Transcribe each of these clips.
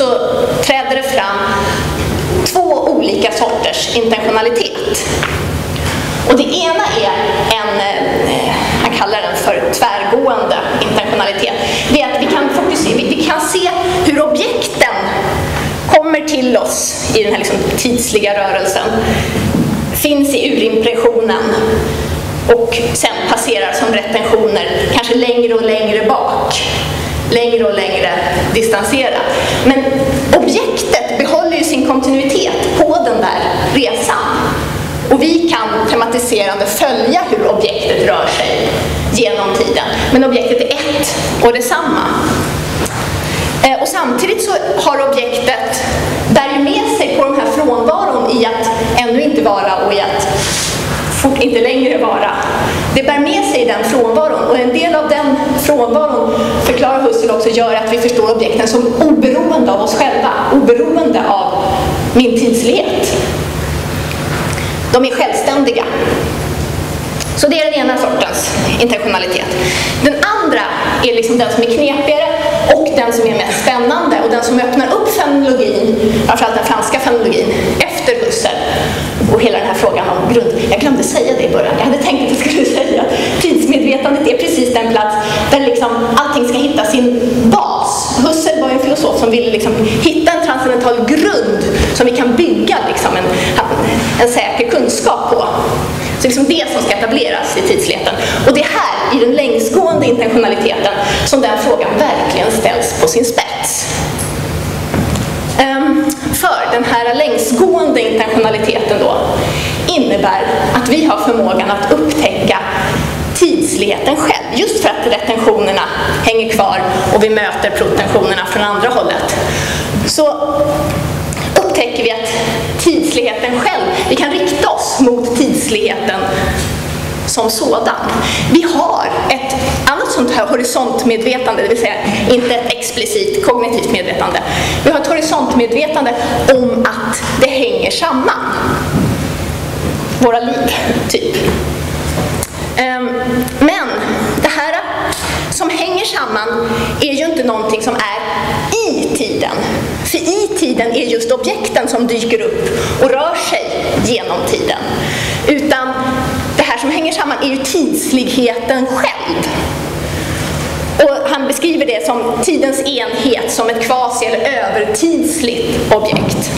så träder det fram två olika sorters intentionalitet. Och det ena är han kallar den för tvärgående intentionalitet. Det är att vi kan se hur objekten kommer till oss i den här liksom tidsliga rörelsen, finns i urimpressionen och sen passerar som retentioner, kanske längre och längre bak, längre och längre distanserat. Men objektet behåller ju sin kontinuitet på den där resan. Och vi kan tematiserande följa hur objektet rör sig genom tiden. Men objektet är ett och detsamma. Och samtidigt så har objektet bär ju med sig på den här frånvaron i att ännu inte vara och i att fort inte längre vara. Det bär med sig den frånvaron, och en del av den frånvaron, förklarar Husserl också, gör att vi förstår objekten som oberoende av oss själva, oberoende av min tidslighet. De är självständiga. Så det är den ena sortens intentionalitet. Den andra är liksom den som är knepigare och den som är mest spännande och den som öppnar upp fenomenologin, framförallt den franska fenomenologin, efter Husserl. Och hela den här frågan om grund. Jag glömde säga det i början. Jag hade tänkt att jag skulle säga att tidsmedvetandet är precis den plats där liksom allting ska hitta sin bas. Husserl var en filosof som ville liksom hitta en transcendental grund som vi kan bygga liksom en säker kunskap på. Så liksom det som ska etableras i tidsligheten. Och det är här, i den längsgående intentionaliteten, som den frågan verkligen ställs på sin spets. För den här längsgående intentionaliteten då innebär att vi har förmågan att upptäcka tidsligheten själv, just för att retentionerna hänger kvar och vi möter protentionerna från andra hållet. Så upptäcker vi att tidsligheten själv, vi kan rikta oss mot tidsligheten som sådan. Vi har ett annat sånt här horisontmedvetande, det vill säga inte ett explicit kognitivt medvetande. Vi har ett horisontmedvetande om att det hänger samman. Våra liv, typ. Men det här som hänger samman är ju inte någonting som är i tiden. För i tiden är just objekten som dyker upp och rör sig genom tiden. Utan det här som hänger samman är ju tidsligheten själv. Och han beskriver det som tidens enhet, som ett kvasi- eller övertidsligt objekt.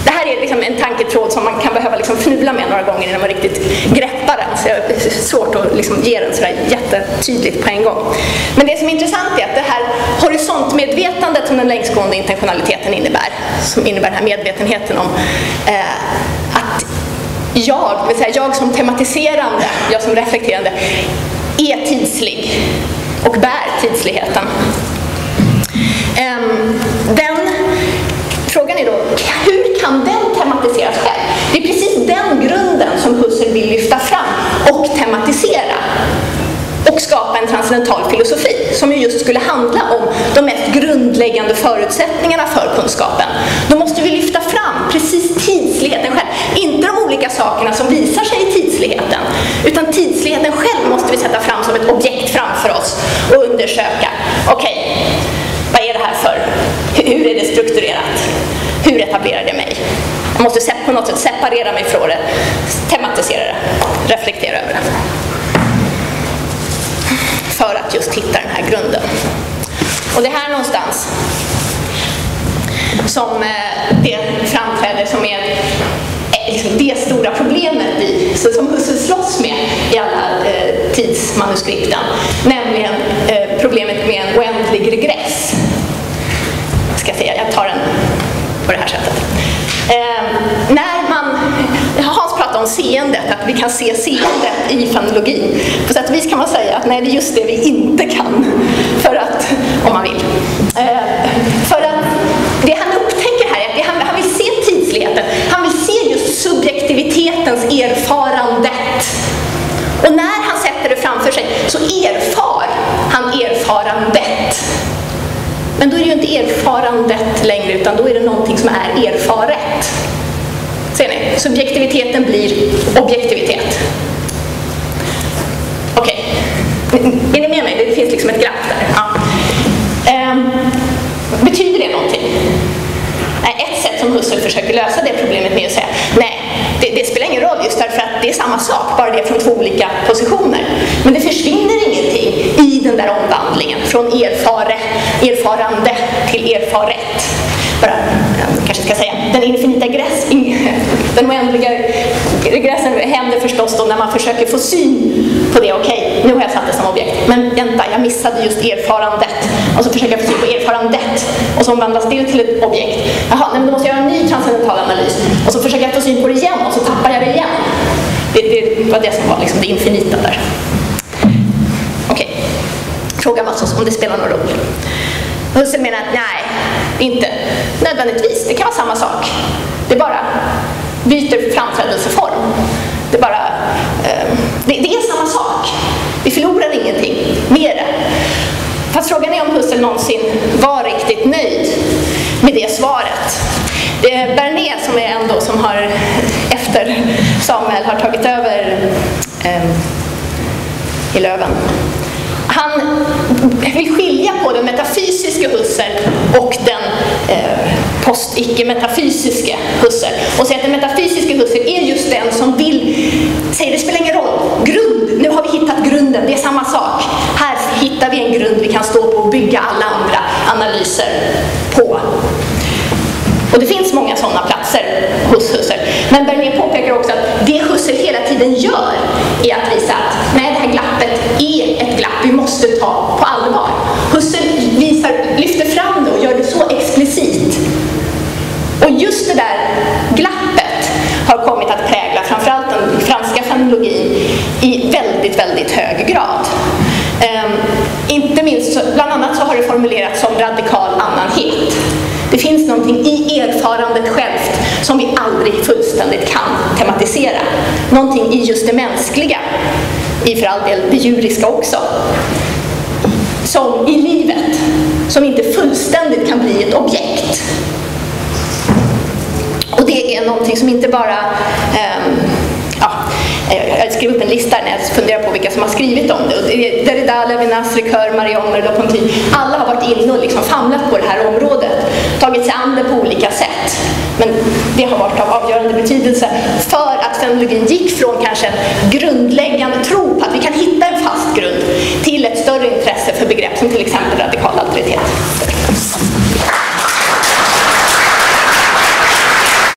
Det här är liksom en tanketråd som man kan behöva liksom fnula med några gånger innan man riktigt greppar den. Så det är svårt att liksom ge den sådär jättetydligt på en gång. Men det som är intressant är att det här horisontmedvetandet som den längsgående intentionaliteten innebär, som innebär den här medvetenheten om att jag, vill säga jag som tematiserande, jag som reflekterande, är tidslig och bär tidsligheten. Frågan är då, hur kan den tematiseras själv? Det är precis den grunden som Husserl vill lyfta fram och tematisera. Och skapa en transcendental filosofi som ju just skulle handla om de mest grundläggande förutsättningarna för kunskapen. Då måste vi lyfta fram precis tidsligheten själv. Inte de olika sakerna som visar sig i tidsligheten. Utan tidsligheten själv måste vi sätta fram som ett objekt framför oss och undersöka. Okej, vad är det här för? Hur är det strukturerat? Hur etablerar det mig? Jag måste på något sätt separera mig från det, tematisera det, reflektera över det. För att just hitta den här grunden. Och det är här någonstans som det framträder som är liksom det stora problemet som Husserl slåss med i alla tidsmanuskripten. Nämligen problemet med en oändlig regress. Jag tar den på det här sättet. När Hans pratar om seendet, att vi kan se seendet i fenomenologin. På sätt och vis kan man säga att nej, det är just det vi inte kan. För att, om man vill. För att det han upptäcker här är att han vill se tidsligheten. Han vill se just subjektivitetens erfarandet. Och när han sätter det framför sig så erfar han erfarandet. Men då är det ju inte erfarandet längre, utan då är det någonting som är erfaret. Ser ni? Subjektiviteten blir objektivitet. Okej. Är ni med mig? Det finns liksom ett glapp där. Ja. Betyder det någonting? från erfarande till erfaret. Bara, kanske ska säga, den infinita den oändliga regressen händer förstås då när man försöker få syn på det. Okej, nu har jag satt det som objekt, men vänta, jag missade just erfarandet. Och så försöker jag få syn på erfarandet och så omvandlas det till ett objekt. Jaha, nej, men då måste jag göra en ny transcendental analys. Och så försöker jag få syn på det igen och så tappar jag det igen. Det var det som var liksom det infinita där. Okej. Frågan var så om det spelar någon roll. Husserl menar att nej, inte nödvändigtvis. Det kan vara samma sak. Det bara byter framträdelseform. Det är samma sak. Vi förlorar ingenting med det. Fast frågan är om Husserl någonsin var riktigt nöjd med det svaret. Bernays som är ändå som har efter Samuel har tagit över i Löven. Han vill skilja på den metafysiska Husserl och den post-icke-metafysiska Husserl. Och säger att den metafysiska Husserl är just den som vill säga det spelar ingen roll. Grund, nu har vi hittat grunden, det är samma sak. Här hittar vi en grund vi kan stå på och bygga alla andra analyser på. Och det finns många sådana platser hos Husserl. Men Bernays påpekar också att det Husserl hela tiden gör är att visa att nej, det här glappet är ett glapp vi måste ta på allvar. Husserl lyfter fram det och gör det så explicit. Och just det där glappet har kommit att prägla framförallt den franska fenomenologin i väldigt, väldigt hög grad. Inte minst, bland annat så har det formulerats som radikal annanhet. Det finns någonting i erfarandet självt som vi aldrig fullständigt kan tematisera. Någonting i just det mänskliga, i för all del det djuriska också, som i livet, som inte fullständigt kan bli ett objekt. Och det är någonting som inte bara... jag skrev upp en lista när jag funderar på vilka som har skrivit om det. Derrida, Levinas, Ricoeur, Marion, Merleau-Ponty. Alla har varit inne och liksom famlat på det här området. Tagit sig an det på olika sätt. Men det har varit av avgörande betydelse för att fenomenologin gick från kanske en grundläggande tro på att vi kan hitta en fast grund till ett större intresse för begrepp som till exempel radikal auktoritet.